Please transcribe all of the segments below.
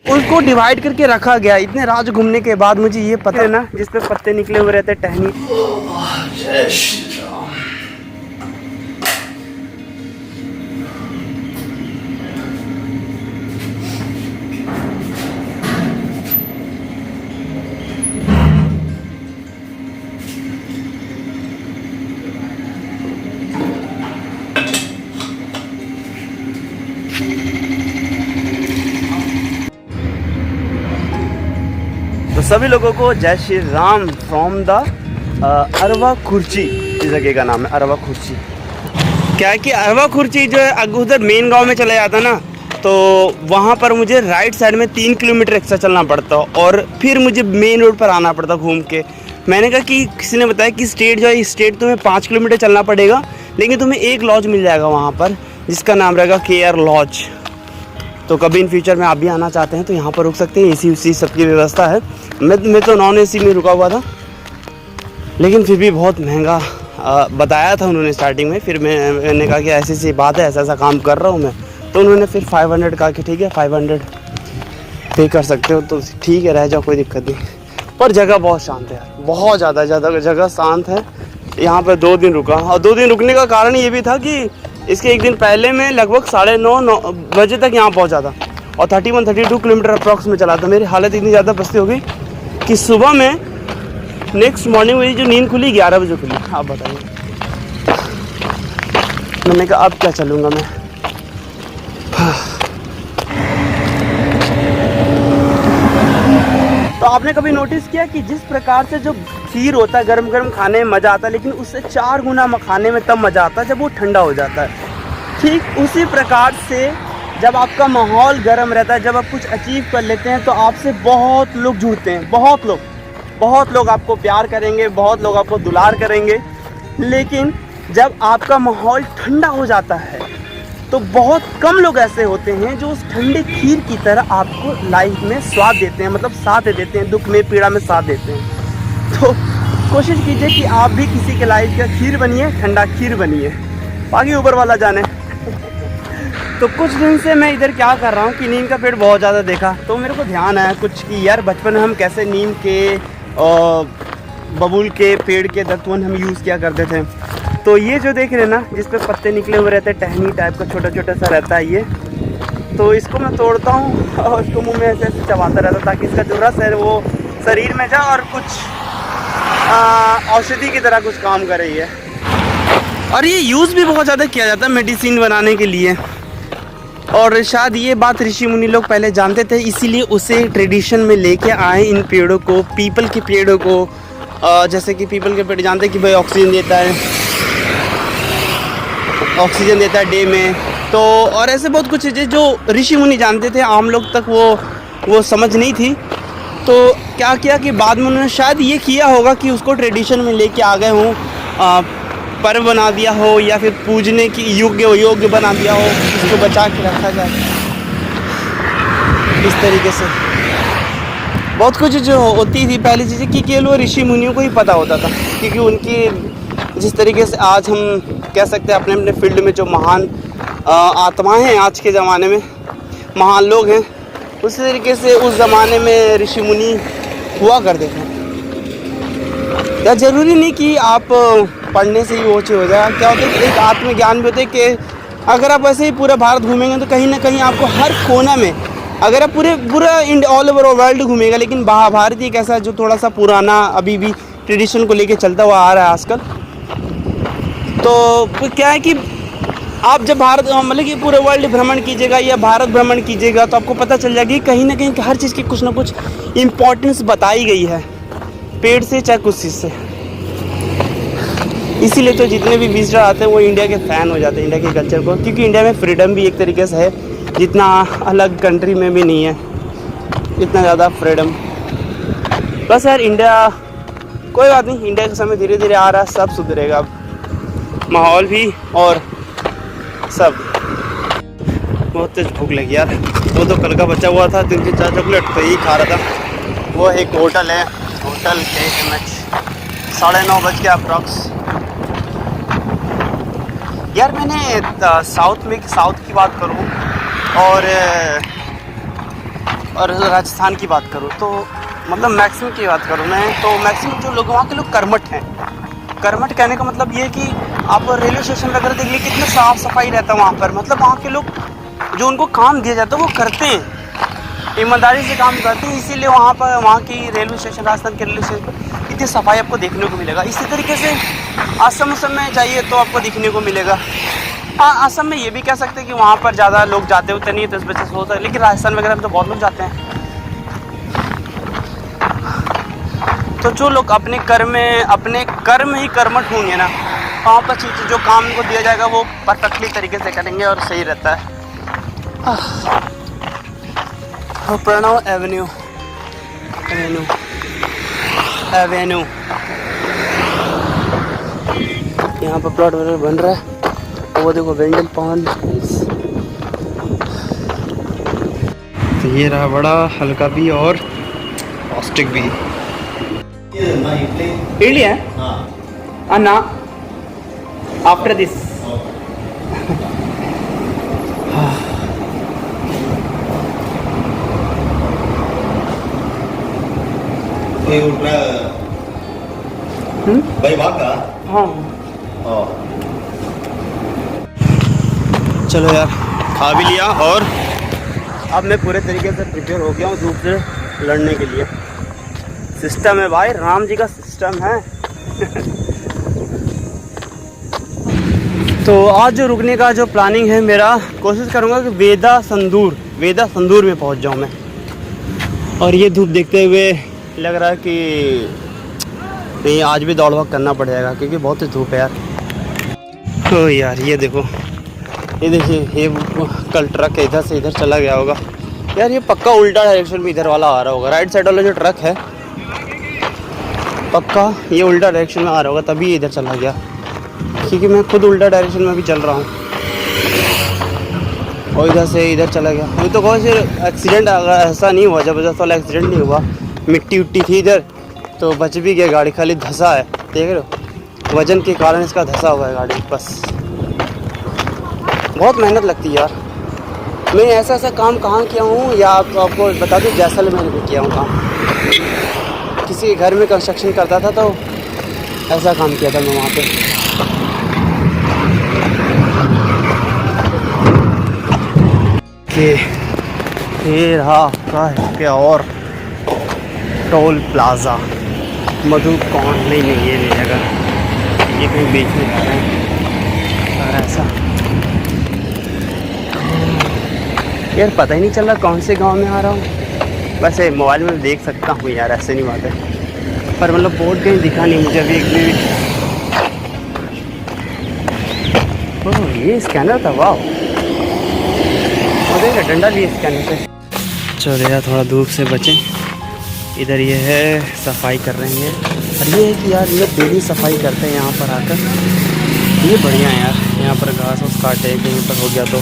उसको डिवाइड करके रखा गया। इतने राज घूमने के बाद मुझे ये पता है ना, जिस पे पत्ते निकले हुए रहते टहनी। तो सभी लोगों को जय श्री राम फ्रॉम द अरवा खुर्ची। इस जगह का नाम है अरवा खुर्ची। क्या है कि अरवा खुर्ची जो है उधर मेन गांव में चला जाता ना, तो वहाँ पर मुझे राइट साइड में 3 किलोमीटर एक्स्ट्रा चलना पड़ता और फिर मुझे मेन रोड पर आना पड़ता घूम के। मैंने कहा कि किसी ने बताया कि स्ट्रेट जो है स्ट्रेट तुम्हें 5 किलोमीटर चलना पड़ेगा, लेकिन तुम्हें एक लॉज मिल जाएगा वहाँ पर जिसका नाम रहेगा KR लॉज। तो कभी इन फ्यूचर में आप भी आना चाहते हैं तो यहाँ पर रुक सकते हैं। AC उसी सबकी व्यवस्था है। मैं तो नॉन AC में रुका हुआ था, लेकिन फिर भी बहुत महंगा बताया था उन्होंने स्टार्टिंग में। फिर मैंने कहा कि ऐसी ऐसी बात है, ऐसा ऐसा काम कर रहा हूँ मैं, तो उन्होंने फिर 500 कहा कि ठीक है 500 पे कर सकते हो, तो ठीक है रह जाओ, कोई दिक्कत नहीं। पर जगह बहुत शांत है, बहुत ज़्यादा जगह शांत है। यहाँ पर 2 दिन रुका, और 2 दिन रुकने का कारण ये भी था कि इसके एक दिन पहले मैं लगभग 9:30 बजे तक यहाँ पहुँचा था और 31-32 किलोमीटर अप्रॉक्स में चला था। मेरी हालत इतनी ज़्यादा पस्ती हो गई कि सुबह में नेक्स्ट मॉर्निंग मेरी जो नींद खुली 11 बजे खुली। आप बताइए, मैंने कहा अब क्या चलूँगा मैं। तो आपने कभी नोटिस किया कि जिस प्रकार से जो खीर होता है गरम गरम खाने में मज़ा आता है, लेकिन उससे 4 गुना खाने में तब मज़ा आता है जब वो ठंडा हो जाता है। ठीक उसी प्रकार से जब आपका माहौल गर्म रहता है, जब आप कुछ अचीव कर लेते हैं, तो आपसे बहुत लोग जुड़ते हैं, बहुत लोग आपको प्यार करेंगे, बहुत लोग आपको दुलार करेंगे। लेकिन जब आपका माहौल ठंडा हो जाता है तो बहुत कम लोग ऐसे होते हैं जो उस ठंडे खीर की तरह आपको लाइफ में स्वाद देते हैं, मतलब साथ देते हैं, दुख में पीड़ा में साथ देते हैं। तो कोशिश कीजिए कि आप भी किसी के लाइफ का खीर बनिए, ठंडा खीर बनिए, बाकी ऊपर वाला जाने। तो कुछ दिन से मैं इधर क्या कर रहा हूँ कि नीम का पेड़ बहुत ज़्यादा देखा, तो मेरे को ध्यान आया कुछ कि यार बचपन में हम कैसे नीम के और बबूल के पेड़ के दत्वन हम यूज़ किया करते थे। तो ये जो देख रहे हैं ना, जिस पे पत्ते निकले हुए रहते हैं, टहनी टाइप का छोटा छोटा सा रहता है ये, तो इसको मैं तोड़ता हूँ और इसको मुंह में ऐसे ऐसे चबाता रहता हूँ ताकि इसका जो रस है वो शरीर में जाए और कुछ औषधि की तरह कुछ काम करे ये। और ये यूज़ भी बहुत ज़्यादा किया जाता है मेडिसिन बनाने के लिए, और शायद ये बात ऋषि मुनि लोग पहले जानते थे, इसीलिए उसे ट्रेडिशन में लेके आए इन पेड़ों को, पीपल के पेड़ों को। जैसे कि पीपल के पेड़ जानते हैं कि भाई ऑक्सीजन देता है डे में, तो और ऐसे बहुत कुछ चीज़ें जो ऋषि मुनि जानते थे, आम लोग तक वो समझ नहीं थी। तो क्या किया कि बाद में उन्होंने शायद ये किया होगा कि उसको ट्रेडिशन में लेके आ गए हों, पर्व बना दिया हो या फिर पूजने की योग्य बना दिया हो, इसको बचा के रखा जाए इस तरीके से। बहुत कुछ जो होती थी पहली चीज़ें कि केवल ऋषि मुनियों को ही पता होता था, क्योंकि उनकी जिस तरीके से आज हम कह सकते हैं अपने अपने फील्ड में जो महान आत्माएं हैं, आज के ज़माने में महान लोग हैं, उसी तरीके से उस ज़माने में ऋषि मुनि हुआ करते थे। या ज़रूरी नहीं कि आप पढ़ने से ही वो चीज़ हो जाएगा। क्या होता है कि एक आत्मज्ञान भी होता है कि अगर आप ऐसे ही पूरा भारत घूमेंगे तो कहीं ना कहीं आपको हर कोना में, अगर आप पूरा ऑल ओवर वर्ल्ड घूमेगा, लेकिन भारत एक ऐसा जो थोड़ा सा पुराना अभी भी ट्रेडिशन को लेके चलता हुआ आ रहा है आजकल। तो क्या है कि आप जब भारत मतलब कि पूरे वर्ल्ड भ्रमण कीजिएगा या भारत भ्रमण कीजिएगा तो आपको पता चल जाएगा कि कहीं ना कहीं हर चीज़ की कुछ ना कुछ इम्पोर्टेंस बताई गई है, पेड़ से चाहे कुछ चीज़ से। इसीलिए तो जितने भी विजिटर आते हैं वो इंडिया के फ़ैन हो जाते हैं, इंडिया के कल्चर को, क्योंकि इंडिया में फ्रीडम भी एक तरीके से है जितना अलग कंट्री में भी नहीं है इतना ज़्यादा फ्रीडम। बस यार इंडिया, कोई बात नहीं, इंडिया का समय धीरे धीरे आ रहा है, सब सुधरेगा, माहौल भी और सब। बहुत तेज भूख लगी यार, वो तो कल का बचा हुआ था 3 से 4 चॉकलेट, तो यही खा रहा था। वो एक होटल है, होटल KMH, 9:30 बज के अप्रॉक्स। यार मैंने साउथ की बात करूँ और और राजस्थान की बात करूँ तो मतलब मैक्सिमम की बात करूँ मैं तो मैक्सिमम जो लोग वहाँ के लोग कर्मठ हैं। कर्मठ कहने का मतलब ये है कि आप रेलवे स्टेशन वगैरह देख लीजिए कितना साफ़ सफाई रहता है वहाँ पर। मतलब वहाँ के लोग जो उनको काम दिया जाता है वो करते हैं, ईमानदारी से काम करते हैं, इसीलिए वहाँ पर वहाँ की रेलवे स्टेशन, राजस्थान के रेलवे स्टेशन पर इतनी सफाई आपको देखने को मिलेगा। इसी तरीके से असम में जाइए तो आपको देखने को मिलेगा। हाँ, असम में ये भी कह सकते हैं कि वहाँ पर ज़्यादा लोग जाते होते नहीं है तो इस वजह से होता है, लेकिन राजस्थान वगैरह में तो बहुत लोग जाते हैं। तो जो लोग अपने कर्म ही कर्मठ होंगे ना, वहाँ पर चीज़ जो काम को दिया जाएगा वो परफेक्टली तरीके से करेंगे और सही रहता है। प्रणव एवेन्यू यहाँ पर प्लॉट वगैरह बन रहा है। वो देखो वेंडल पॉन्ड। तो ये रहा बड़ा, हल्का भी और पौष्टिक भी। इडली है अन्ना आफ्टर दिस। भाई भाग का हाँ चलो यार, खा भी लिया और अब मैं पूरे तरीके से प्रिपेयर हो गया हूँ धूप से लड़ने के लिए। सिस्टम है भाई, राम जी का सिस्टम है। तो आज जो रुकने का जो प्लानिंग है मेरा, कोशिश करूँगा कि वेदा संदूर में पहुँच जाऊँ मैं। और ये धूप देखते हुए लग रहा है कि नहीं, आज भी दौड़ भाग करना पड़ेगा क्योंकि बहुत ही धूप है यार। तो यार ये देखो, ये देखिए, ये कल ट्रक इधर से इधर चला गया होगा यार। ये पक्का उल्टा डायरेक्शन में इधर वाला आ रहा होगा। राइट साइड वाला जो ट्रक है पक्का ये उल्टा डायरेक्शन में आ रहा होगा, तभी इधर चला गया, क्योंकि मैं खुद उल्टा डायरेक्शन में भी चल रहा हूँ और इधर से इधर चला गया। अभी तो कौन से एक्सीडेंट ऐसा नहीं हुआ, ज़बरदस्त वाला एक्सीडेंट नहीं हुआ। मिट्टी उट्टी थी इधर तो बच भी गया, गाड़ी खाली धंसा है, देख रहे हो, वजन के कारण इसका धंसा हुआ है गाड़ी बस। बहुत मेहनत लगती है यार। मैं ऐसा काम कहाँ किया हूँ या आपको बता दूँ, जैसलमेर में किया हूँ काम। किसी के घर में कंस्ट्रक्शन करता था तो ऐसा काम किया था मैं वहाँ पे। ये रहा क्या और टोल प्लाज़ा मधुकौन, नहीं ये नहीं जगह, ये कहीं बीच में जा रहे हैं और ऐसा यार पता ही नहीं चल रहा कौन से गांव में आ रहा हूँ। वैसे मोबाइल में देख सकता हूँ यार, ऐसे नहीं बात है, पर मतलब बोर्ड कहीं दिखा नहीं मुझे अभी। एक मिनट, ओह ये स्कैनर था, वाह, और डंडा भी स्कैनर से। चलो यार थोड़ा धूप से बचें। इधर ये है सफाई कर रहे हैं, और ये है कि यार ये डेली सफाई करते हैं यहाँ पर आकर, ये बढ़िया है यार। यहाँ पर घास वास काटे कहीं पर हो गया तो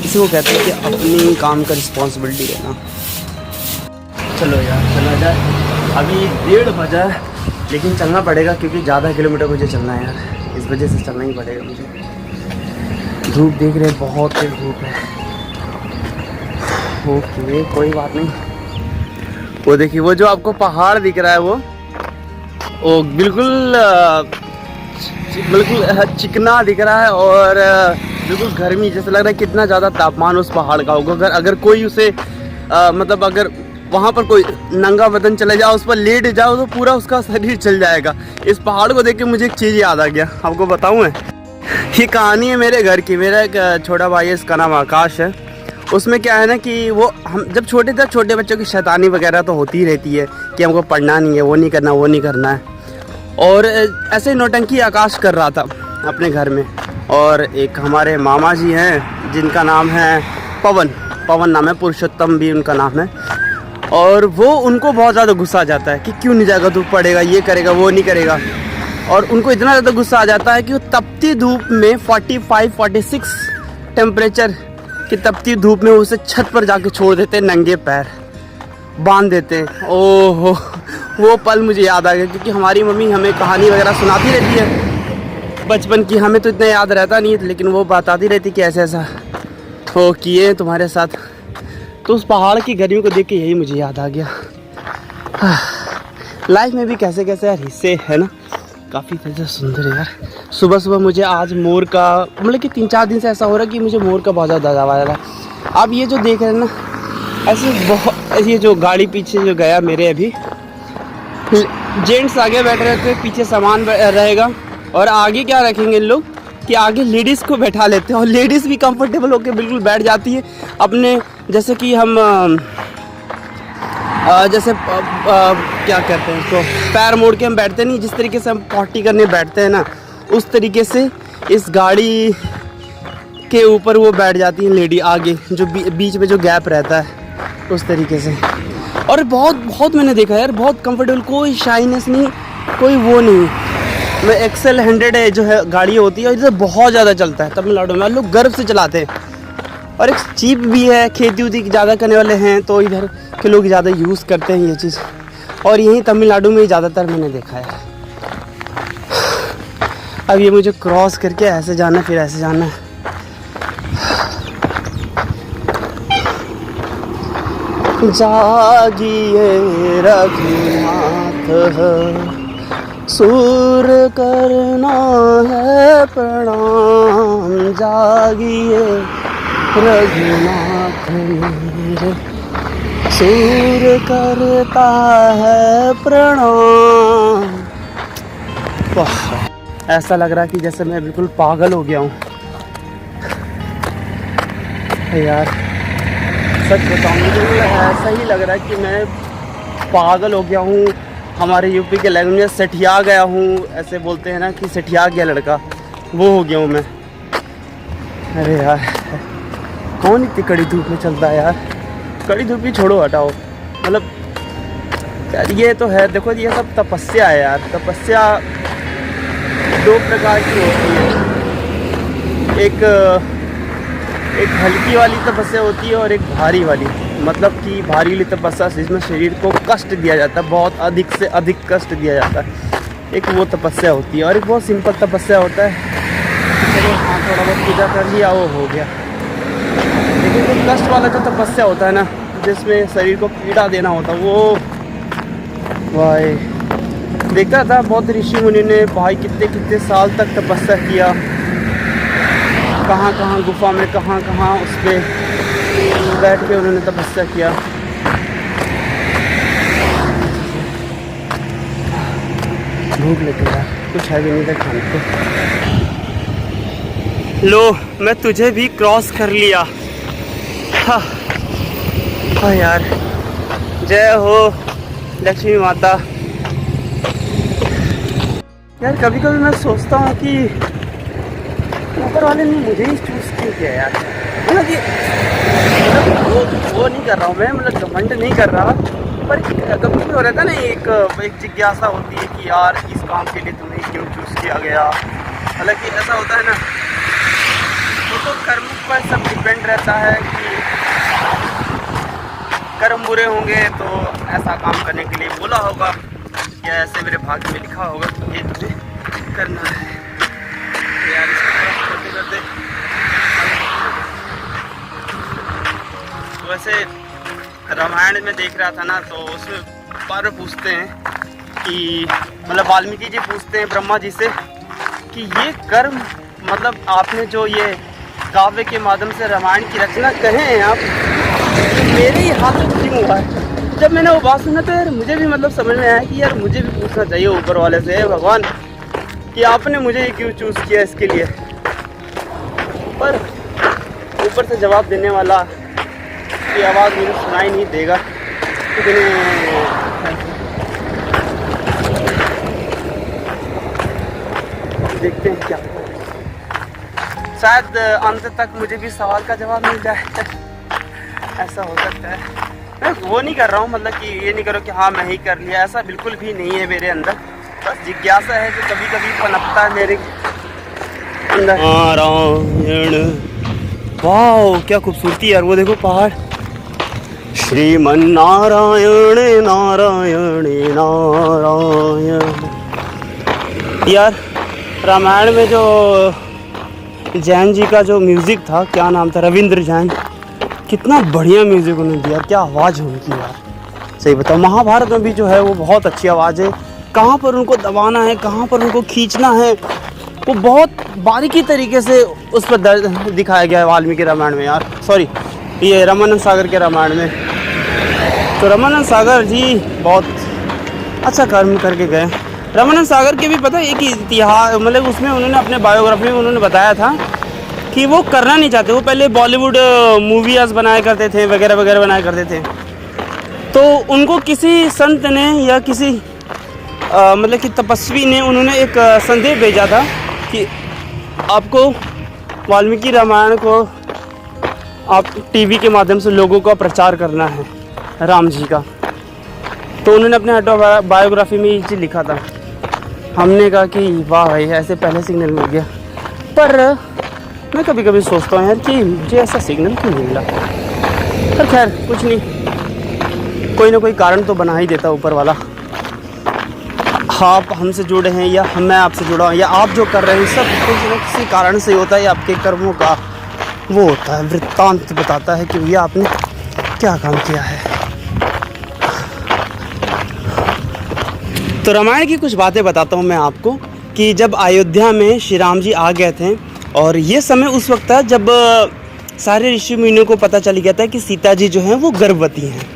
किसी को कहते हैं कि अपनी काम का रिस्पॉन्सिबिलिटी है ना। चलो यार चला जाए, अभी 1:30 बजा है, लेकिन चलना पड़ेगा क्योंकि ज़्यादा किलोमीटर मुझे चलना है यार, इस वजह से चलना ही पड़ेगा मुझे। धूप देख रहे बहुत तेज धूप है। ओके कोई बात नहीं। वो देखिए, वो जो आपको पहाड़ दिख रहा है वो बिल्कुल चिकना दिख रहा है और बिल्कुल गर्मी जैसे लग रहा है। कितना ज़्यादा तापमान उस पहाड़ का होगा। अगर कोई उसे मतलब अगर वहाँ पर कोई नंगा बदन चले जाओ, उस पर लेट जाओ तो पूरा उसका शरीर चल जाएगा। इस पहाड़ को देख के मुझे एक चीज़ याद आ गया, आपको बताऊँ मैं। ये कहानी है मेरे घर की। मेरा एक छोटा भाई है, इसका नाम आकाश है। उसमें क्या है ना कि वो हम जब छोटे थे, छोटे बच्चों की शैतानी वगैरह तो होती ही रहती है कि हमको पढ़ना नहीं है, वो नहीं करना, वो नहीं करना है। और ऐसे नौटंकी आकाश कर रहा था अपने घर में। और एक हमारे मामा जी हैं जिनका नाम है पवन नाम है, पुरुषोत्तम भी उनका नाम है। और वो उनको बहुत ज़्यादा गुस्सा आ जाता है कि क्यों नहीं जाएगा, तू पढ़ेगा, ये करेगा, वो नहीं करेगा। और उनको इतना ज़्यादा गुस्सा आ जाता है कि वो तपती धूप में 45-46 टेम्परेचर की तपती धूप में उसे छत पर जाके छोड़ देते, नंगे पैर बांध देते। ओहो, वो पल मुझे याद आ गया क्योंकि हमारी मम्मी हमें कहानी वगैरह सुनाती रहती है बचपन की। हमें तो इतना याद रहता नहीं, लेकिन वो बताती रहती कि ऐसे ऐसा हो किए तुम्हारे साथ। तो उस पहाड़ की गर्मी को देख के यही मुझे याद आ गया। लाइफ में भी कैसे कैसे यार हिस्से है ना, काफ़ी ज़्यादा सुंदर है यार। सुबह सुबह मुझे आज मोर का मतलब कि 3-4 दिन से ऐसा हो रहा है कि मुझे मोर का बहुत ज़्यादा आवाज़ आ रहा है। आप ये जो देख रहे हैं ना, ऐसे बहुत, ये जो गाड़ी पीछे जो गया मेरे, अभी जेंट्स आगे बैठ रहे थे, पीछे सामान रहेगा, और आगे क्या रखेंगे इन लोग कि आगे लेडीज़ को बैठा लेते हैं, और लेडीज़ भी कंफर्टेबल होकर बिल्कुल बैठ जाती है अपने, जैसे कि हम जैसे क्या कहते हैं इसको, पैर मोड़ के हम बैठते नहीं, जिस तरीके से हम पॉटी करने बैठते हैं ना, उस तरीके से इस गाड़ी के ऊपर वो बैठ जाती है लेडी आगे, जो बीच में जो गैप रहता है उस तरीके से। और बहुत बहुत मैंने देखा यार, बहुत कंफर्टेबल, कोई शाइनेस नहीं, कोई वो नहीं। मैं एक्सेल 100 जो है गाड़ी होती है, इधर बहुत ज़्यादा चलता है तमिलनाडु में, लोग गर्व से चलाते हैं। और एक चीप भी है, खेती उती ज़्यादा करने वाले हैं तो इधर के लोग ज़्यादा यूज़ करते हैं ये चीज़, और यहीं तमिलनाडु में ही ज़्यादातर मैंने देखा है। अब ये मुझे क्रॉस करके ऐसे जाना, फिर ऐसे जाना है। जागिए रघुनाथ, सूर करना है प्रणाम, जागिए रघुनाथ मेरे, सूर करता है प्रणाम। वाह, ऐसा लग रहा है कि जैसे मैं बिल्कुल पागल हो गया हूँ यार, सच बताऊँ मुझे ऐसा ही लग रहा है कि मैं पागल हो गया हूँ। हमारे यूपी के लैंग्वेज में सठिया गया हूँ, ऐसे बोलते हैं ना कि सठिया गया लड़का, वो हो गया हूँ मैं। अरे यार, कौन इतनी कड़ी धूप में चलता है यार, कड़ी धूप ही छोड़ो, हटाओ। मतलब यार ये तो है, देखो ये सब तपस्या है यार। तपस्या 2 प्रकार की होती है, एक हल्की वाली तपस्या होती है और एक भारी वाली। मतलब कि भारी वाली तपस्या जिसमें शरीर को कष्ट दिया जाता है, बहुत अधिक से अधिक कष्ट दिया जाता है, एक वो तपस्या होती है। और एक बहुत सिंपल तपस्या होता है, चलो हाँ थोड़ा बहुत पूजा कर लिया वो हो गया। लेकिन जो कष्ट वाला जो तपस्या होता है ना, जिसमें शरीर को पीड़ा देना होता है, वो भाई देखा था बहुत ऋषि मुनि ने भाई कितने कितने साल तक तपस्या किया, कहाँ कहाँ गुफा में, कहाँ कहाँ उस पर बैठ के उन्होंने तपस्या किया। भूख लगी यार, कुछ है भी नहीं था खाने को। लो मैं तुझे भी क्रॉस कर लिया। हाँ यार, जय हो लक्ष्मी माता। यार कभी कभी मैं सोचता हूँ कि ऊपर वाले ने मुझे ही चूज़ क्यों किया यार। मतलब कि वो नहीं कर रहा हूँ मैं, मतलब घमंड नहीं कर रहा, पर कभी कभी हो रहता है ना, एक जिज्ञासा होती है कि यार इस काम के लिए तुम्हें क्यों चूज़ किया गया। हालांकि ऐसा होता है ना, तो कर्म पर सब डिपेंड रहता है कि कर्म बुरे होंगे तो ऐसा काम करने के लिए बोला होगा, या ऐसे मेरे भाग्य में लिखा होगा कि ये तुझे करना है। यार करते करते वैसे रामायण में देख रहा था ना, तो उसमें बार पूछते हैं कि मतलब वाल्मीकि जी पूछते हैं ब्रह्मा जी से कि ये कर्म, मतलब आपने जो ये काव्य के माध्यम से रामायण की रचना कहे हैं आप, मेरे ही हाथ में क्यों हुआ है। जब मैंने वो बात सुना तो यार मुझे भी मतलब समझ में आया कि यार मुझे भी पूछना चाहिए ऊपर वाले से, भगवान कि आपने मुझे ये क्यों चूज़ किया इसके लिए। पर ऊपर से जवाब देने वाला की आवाज़ मुझे सुनाई नहीं देगा, देखते हैं क्या, शायद अंत तक मुझे भी सवाल का जवाब मिल जाए। ऐसा हो सकता है। मैं वो नहीं कर रहा हूँ, मतलब कि ये नहीं करो कि हाँ मैं ही कर लिया, ऐसा बिल्कुल भी नहीं है मेरे अंदर। बस जिज्ञासा है जो कभी कभी पनपता है मेरे अंदर। नारायण, वाह क्या खूबसूरती यार, वो देखो पहाड़। श्रीमन नारायण नारायण नारायण। यार रामायण में जो जैन जी का जो म्यूज़िक था, क्या नाम था, रविंद्र जैन, कितना बढ़िया म्यूज़िक उन्होंने दिया, क्या आवाज़ है उनकी यार, सही बताओ। महाभारत में भी जो है वो बहुत अच्छी आवाज़ है, कहाँ पर उनको दबाना है, कहाँ पर उनको खींचना है, वो बहुत बारीकी तरीके से उस पर दर्द दिखाया गया है वाल्मीकि रामायण में यार, सॉरी ये रामानंद सागर के रामायण में। तो रामानंद सागर जी बहुत अच्छा कर्म करके गए। रामानंद सागर के भी पता है एक इतिहास, मतलब उसमें उन्होंने अपने बायोग्राफी में उन्होंने बताया था कि वो करना नहीं चाहते, वो पहले बॉलीवुड मूवीज़ बनाया करते थे, वगैरह वगैरह बनाया करते थे। तो उनको किसी संत ने या किसी मतलब कि तपस्वी ने उन्होंने एक संदेश भेजा था कि आपको वाल्मीकि रामायण को आप टीवी के माध्यम से लोगों का प्रचार करना है राम जी का। तो उन्होंने अपने ऑटोबायोग्राफी में ये चीज़ लिखा था। हमने कहा कि वाह भाई ऐसे पहले सिग्नल मिल गया, पर मैं कभी कभी सोचता हूँ यार कि मुझे ऐसा सिग्नल क्यों नहीं मिला। पर खैर कुछ नहीं, कोई ना कोई कारण तो बना ही देता ऊपर वाला। आप हमसे जुड़े हैं या मैं आपसे जुड़ा हूँ या आप जो कर रहे हैं, सब कुछ ना किसी कारण से होता है। आपके कर्मों का वो होता है, वृत्तांत बताता है कि भैया आपने क्या काम किया है। तो रामायण की कुछ बातें बताता हूँ मैं आपको कि जब अयोध्या में श्री राम जी आ गए थे, और ये समय उस वक्त था जब सारे ऋषि मुनियों को पता चल गया था कि सीता जी जो हैं वो गर्भवती हैं,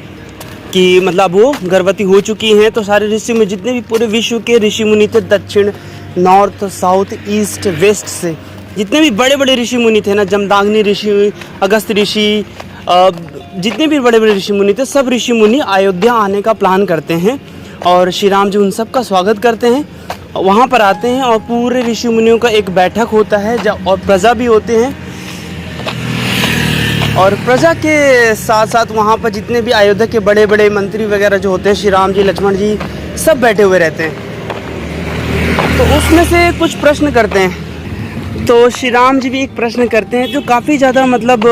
कि मतलब वो गर्भवती हो चुकी हैं। तो सारे ऋषि मुनि, जितने भी पूरे विश्व के ऋषि मुनि थे, दक्षिण, नॉर्थ, साउथ, ईस्ट, वेस्ट से जितने भी बड़े बड़े ऋषि मुनि थे ना, जमदाग्नि ऋषि, अगस्त ऋषि, जितने भी बड़े बड़े ऋषि मुनि थे, सब ऋषि मुनि अयोध्या आने का प्लान करते हैं और श्री राम जी उन सब का स्वागत करते हैं। वहाँ पर आते हैं और पूरे ऋषि मुनियों का एक बैठक होता है और प्रजा भी होते हैं, और प्रजा के साथ साथ वहाँ पर जितने भी अयोध्या के बड़े बड़े मंत्री वगैरह जो होते हैं, श्री राम जी, लक्ष्मण जी, सब बैठे हुए रहते हैं। तो उसमें से कुछ प्रश्न करते हैं। तो श्री राम जी भी एक प्रश्न करते हैं जो काफ़ी ज़्यादा मतलब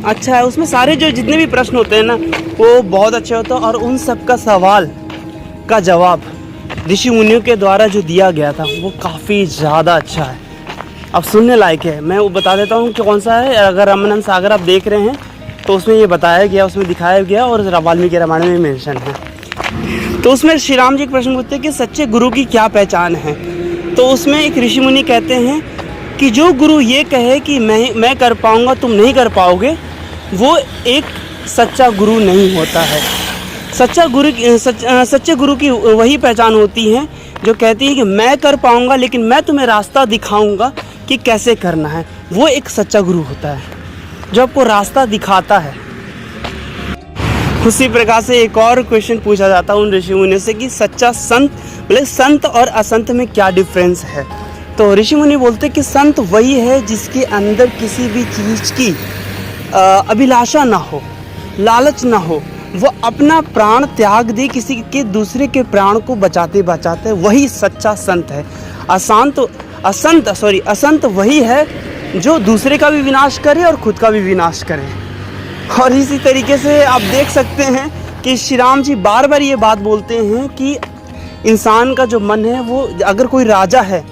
अच्छा है। उसमें सारे जो जितने भी प्रश्न होते हैं ना वो बहुत अच्छे होते हैं, और उन सब का सवाल का जवाब ऋषि मुनियों के द्वारा जो दिया गया था वो काफ़ी ज़्यादा अच्छा है, अब सुनने लायक है। मैं वो बता देता हूँ कि कौन सा है। अगर रामानंद सागर आप देख रहे हैं तो उसमें ये बताया गया, उसमें दिखाया गया और वाल्मीकि रामायण में मेंशन है। तो उसमें श्री राम जी एक प्रश्न पूछते हैं कि सच्चे गुरु की क्या पहचान है। तो उसमें एक ऋषि मुनि कहते हैं कि जो गुरु ये कहे कि मैं कर पाऊँगा तुम नहीं कर पाओगे, वो एक सच्चा गुरु नहीं होता है। सच्चे गुरु की वही पहचान होती है जो कहती है कि मैं कर पाऊँगा लेकिन मैं तुम्हें रास्ता दिखाऊँगा कि कैसे करना है। वो एक सच्चा गुरु होता है जो आपको रास्ता दिखाता है। उसी प्रकार से एक और क्वेश्चन पूछा जाता है उन ऋषि मुनि से कि सच्चा संत, मतलब संत और असंत में क्या डिफरेंस है। तो ऋषि मुनि बोलते कि संत वही है जिसके अंदर किसी भी चीज़ की अभिलाषा ना हो, लालच ना हो, वो अपना प्राण त्याग दे किसी के दूसरे के प्राण को बचाते बचाते, वही सच्चा संत है। असंत वही है जो दूसरे का भी विनाश करे और खुद का भी विनाश करे। और इसी तरीके से आप देख सकते हैं कि श्री राम जी बार बार ये बात बोलते हैं कि इंसान का जो मन है वो, अगर कोई राजा है,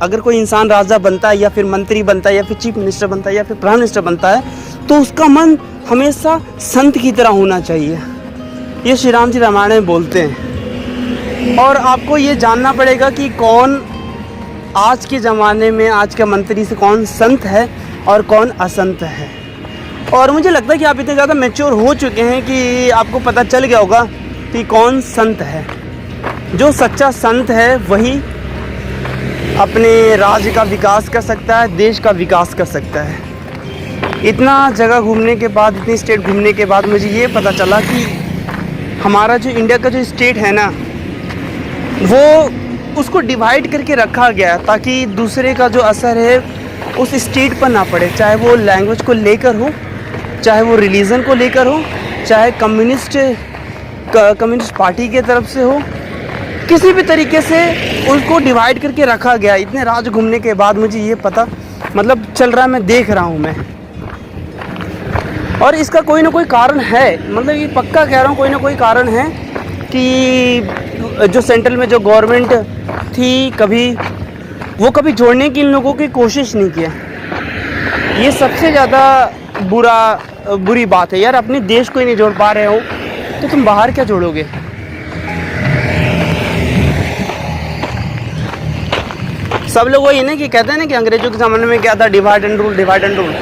अगर कोई इंसान राजा बनता है या फिर मंत्री बनता है या फिर चीफ मिनिस्टर बनता है या फिर प्राइम मिनिस्टर बनता है, तो उसका मन हमेशा संत की तरह होना चाहिए। ये श्री राम जी रामायण में बोलते हैं। और आपको ये जानना पड़ेगा कि कौन आज के ज़माने में, आज के मंत्री से कौन संत है और कौन असंत है। और मुझे लगता है कि आप इतने ज़्यादा मैच्योर हो चुके हैं कि आपको पता चल गया होगा कि कौन संत है। जो सच्चा संत है वही अपने राज्य का विकास कर सकता है, देश का विकास कर सकता है। इतना जगह घूमने के बाद, इतनी स्टेट घूमने के बाद मुझे ये पता चला कि हमारा जो इंडिया का जो स्टेट है ना, वो उसको डिवाइड करके रखा गया ताकि दूसरे का जो असर है उस स्टेट पर ना पड़े, चाहे वो लैंग्वेज को लेकर हो, चाहे वो रिलीजन को लेकर हो, चाहे कम्युनिस्ट पार्टी के तरफ से हो, किसी भी तरीके से उसको डिवाइड करके रखा गया। इतने राज्य घूमने के बाद मुझे ये पता मतलब चल रहा है, मैं देख रहा हूँ मैं। और इसका कोई ना कोई कारण है, मतलब ये पक्का कह रहा हूँ, कोई ना कोई कारण है कि जो सेंट्रल में जो गवर्नमेंट थी कभी जोड़ने की इन लोगों की कोशिश नहीं किया। ये सबसे ज़्यादा बुरा बुरी बात है यार। अपने देश को ही नहीं जोड़ पा रहे हो तो तुम बाहर क्या जोड़ोगे। सब लोग वही ना कि कहते हैं ना कि अंग्रेजों के ज़माने में क्या था, divide and rule, divide and rule,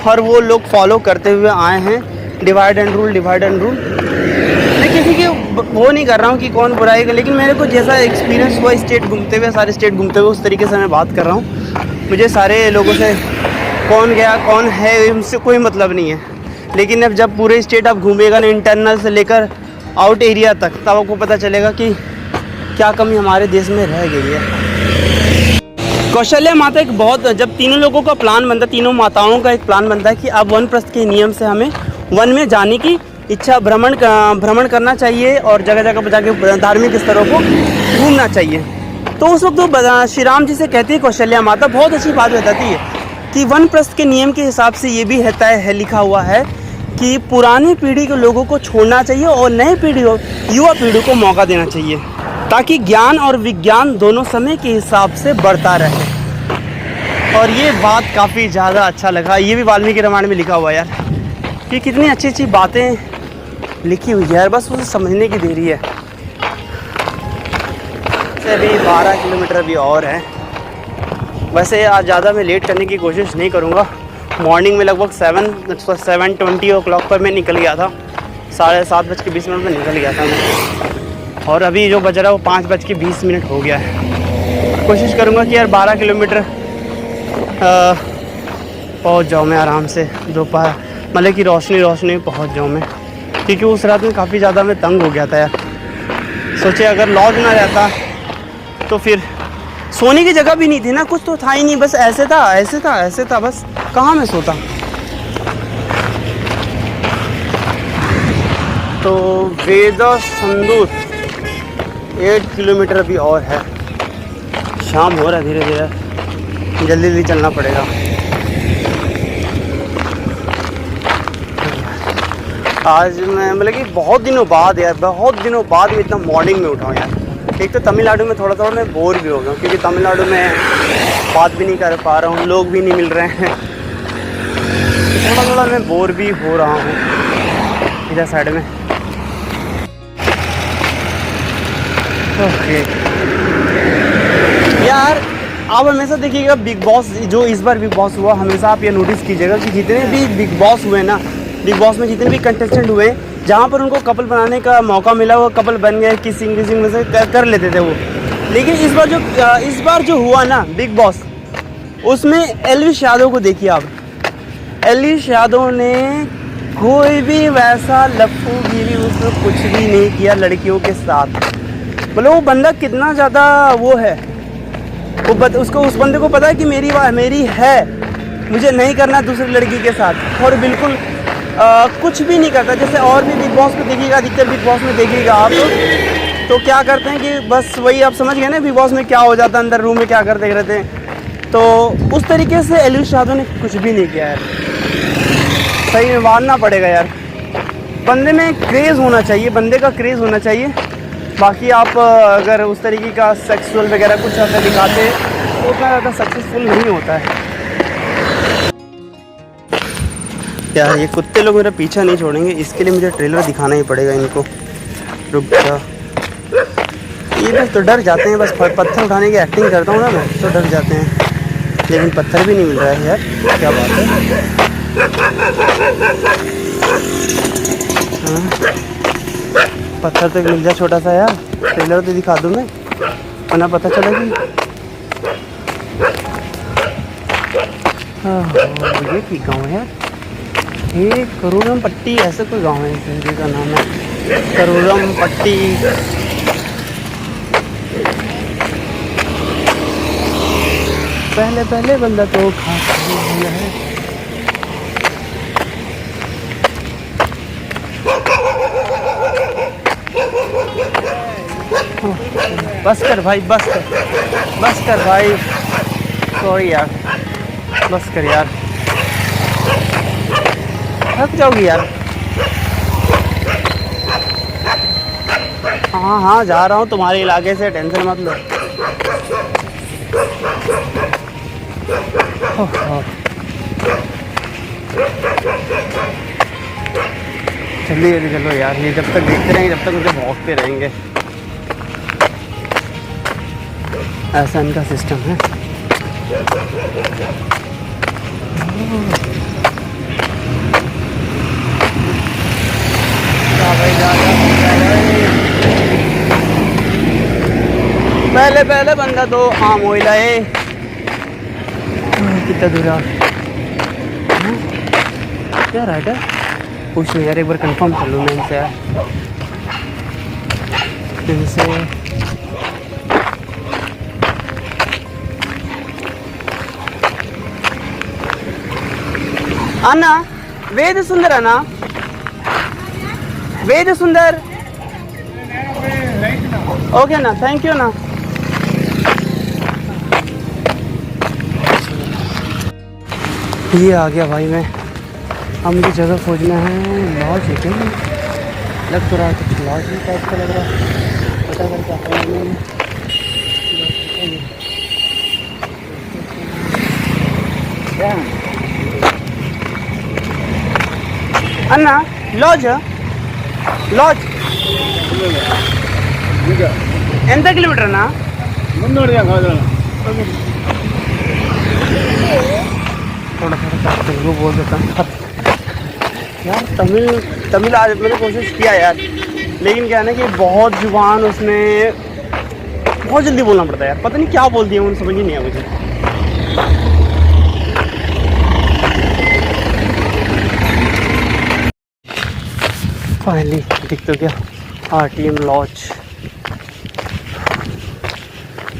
और वो लोग फॉलो करते हुए आए हैं divide and rule, divide and rule. मैं किसी की वो नहीं कर रहा हूँ कि कौन बुराई का, लेकिन मेरे को जैसा एक्सपीरियंस हुआ स्टेट घूमते हुए, सारे स्टेट घूमते हुए, उस तरीके से मैं बात कर रहा हूँ। मुझे सारे लोगों से कौन गया कौन है उनसे कोई मतलब नहीं है, लेकिन अब जब पूरे स्टेट आप घूमेगा ना, इंटरनल से लेकर आउट एरिया तक, तब आपको पता चलेगा कि क्या कमी हमारे देश में रह गई है। कौशल्या माता एक बहुत, जब तीनों लोगों का प्लान बनता है, तीनों माताओं का एक प्लान बनता है कि अब वनप्रस्थ के नियम से हमें वन में जाने की इच्छा, भ्रमण करना चाहिए और जगह जगह पर जाके धार्मिक स्थलों को घूमना चाहिए। तो उस वक्त वो श्री राम जी से कहती है कौशल्या माता, बहुत अच्छी बात बताती है कि वनप्रस्थ के नियम के हिसाब से ये भी है लिखा हुआ है कि पुरानी पीढ़ी के लोगों को छोड़ना चाहिए और नई पीढ़ी युवा पीढ़ी को मौका देना चाहिए, ताकि ज्ञान और विज्ञान दोनों समय के हिसाब से बढ़ता रहे। और ये बात काफ़ी ज़्यादा अच्छा लगा। ये भी वाल्मीकि रामायण में लिखा हुआ है यार, कि कितनी अच्छी अच्छी बातें लिखी हुई है यार, बस उसे समझने की देरी है। अभी 12 किलोमीटर भी और है। वैसे आज ज़्यादा मैं लेट करने की कोशिश नहीं करूँगा। मॉर्निंग में लगभग 7:20 o'clock पर मैं निकल गया था, 7:20 में निकल गया था मैं, और अभी जो बज रहा है वो 5:20 हो गया है। कोशिश करूँगा कि यार 12 किलोमीटर पहुँच जाऊँ मैं आराम से, दोपहर मतलब कि रोशनी पहुँच जाऊँ मैं, क्योंकि उस रात में काफ़ी ज़्यादा मैं तंग हो गया था यार। सोचे अगर लॉज ना रहता तो फिर सोने की जगह भी नहीं थी ना, कुछ तो था ही नहीं, बस ऐसे था बस, कहाँ मैं सोता। तो वेदा संदूर 8 किलोमीटर भी और है। शाम हो रहा है धीरे धीरे, जल्दी चलना पड़ेगा। आज मैं मतलब कि बहुत दिनों बाद मैं इतना मॉर्निंग में उठा हूँ यार। एक तो तमिलनाडु में थोड़ा मैं बोर भी हो गया, क्योंकि तमिलनाडु में बात भी नहीं कर पा रहा हूँ, लोग भी नहीं मिल रहे हैं, थोड़ा मैं बोर भी हो रहा हूँ इधर साइड में। ओके यार, आप हमेशा देखिएगा बिग बॉस, जो इस बार बिग बॉस हुआ, हमेशा आप ये नोटिस कीजिएगा कि जितने भी बिग बॉस हुए ना, बिग बॉस में जितने भी कंटेस्टेंट हुए, जहाँ पर उनको कपल बनाने का मौका मिला वो कपल बन गए, किसिंग में से कर लेते थे वो। लेकिन इस बार जो हुआ ना बिग बॉस, उसमें एल्विश यादव को देखिए आप। एल्विश यादव ने कोई भी वैसा लफ्फूगिरी उसमें कुछ भी नहीं किया लड़कियों के साथ। मतलब वो बंदा कितना ज़्यादा वो है, उसको उस बंदे को पता है कि मेरी है, मुझे नहीं करना दूसरी लड़की के साथ, और बिल्कुल कुछ भी नहीं करता। जैसे और भी बिग बॉस में देखिएगा, अधिकतर बिग बॉस में देखिएगा आप, तो क्या करते हैं कि बस वही आप समझ गए ना बिग बॉस में क्या हो जाता है, अंदर रूम में क्या करते रहते हैं। तो उस तरीके से एल्विश यादव ने कुछ भी नहीं किया यार, सही में मानना पड़ेगा यार। बंदे में क्रेज़ होना चाहिए, बंदे का क्रेज़ होना चाहिए। बाकी आप अगर उस तरीके का सेक्सुअल वगैरह कुछ ज़्यादा दिखाते तो उतना ज़्यादा सक्सेसफुल नहीं होता है यार। ये कुत्ते लोग मेरा पीछा नहीं छोड़ेंगे, इसके लिए मुझे ट्रेलर दिखाना ही पड़ेगा इनको। रुक जा, ये बस तो डर जाते हैं, बस पत्थर उठाने की एक्टिंग करता हूँ ना मैं, तो डर जाते हैं, लेकिन पत्थर भी नहीं मिल रहा है यार, क्या बात है। पत्थर तो मिल जाए छोटा सा यार, ट्रेलर तो दिखा दूँ मैं, वरना पता चलेगी। ये ठीक गाँव है यार, ये करोड़म पट्टी, ऐसा कोई गांव है, इस का नाम है करोड़म पट्टी। पहले बंदा तो खा है। बस कर भाई, बस कर भाई, सॉरी यार, बस कर यार, थक जाओगी यार। हाँ जा रहा हूँ तुम्हारे इलाके से, टेंशन मत लो। जल्दी जल्दी चलो यार, ये जब तक देखते रहेंगे जब तक मुझे भौंकते रहेंगे। ऐसा इनका सिस्टम है। पहले पहले बंदा तो आम हो लाए। कितना दूर यार, क्या राइट है पूछ नहीं यार, एक बार कंफर्म कर लूँ मैं इनसे यार। इनसे अन्ना वेद सुंदर अन्ना, वेद सुंदर। ओके ना, थैंक यू ना। ये आ गया भाई मैं। अब मुझे जगह खोजना है। लॉज है क्या? लग तो रहा है कुछ लॉज ही टाइप का लग रहा है। पता करके आता हूँ। अन्ना लॉज लॉज ఎంత కిలోమీటర్ అన్నా? 300 थोड़ा थोड़ा तेलुगु बोल देता हूँ यार। तमिल आज मैंने कोशिश किया यार, लेकिन क्या है ना कि बहुत जुबान उसमें बहुत जल्दी बोलना पड़ता है यार। पता नहीं क्या बोल दिया उन्हें, समझ ही नहीं आया मुझे। फाइनली दिख तो गया RTM लॉज।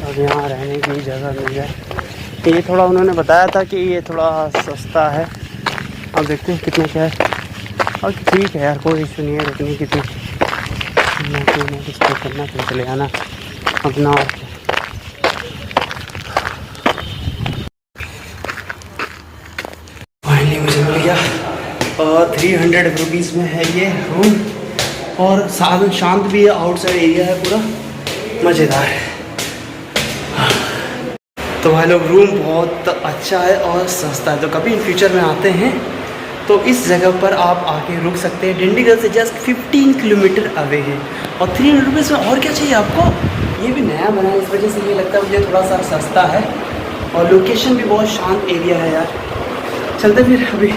अब यहाँ रहने की जगह मिल जाए। ये थोड़ा उन्होंने बताया था कि ये थोड़ा सस्ता है। अब देखते हैं कितना क्या है। और ठीक है यार, कोई इशू नहीं है रुकने की। कुछ तो करना तो चले आना अपना। और फाइनली मुझे मिल गया और 300 रुपीज़ में है ये रूम। और साथ में शांत भी है, आउटसाइड एरिया है पूरा, मज़ेदार है। तो भाई लोग रूम बहुत अच्छा है और सस्ता है। तो कभी इन फ्यूचर में आते हैं तो इस जगह पर आप आके रुक सकते हैं। डिंडीगल से जस्ट 15 किलोमीटर अवे है और 300 रुपीज़ में और क्या चाहिए आपको। ये भी नया बना है, इस वजह से ये लगता है मुझे थोड़ा सा सस्ता है। और लोकेशन भी बहुत शांत एरिया है यार। चलते फिर अभी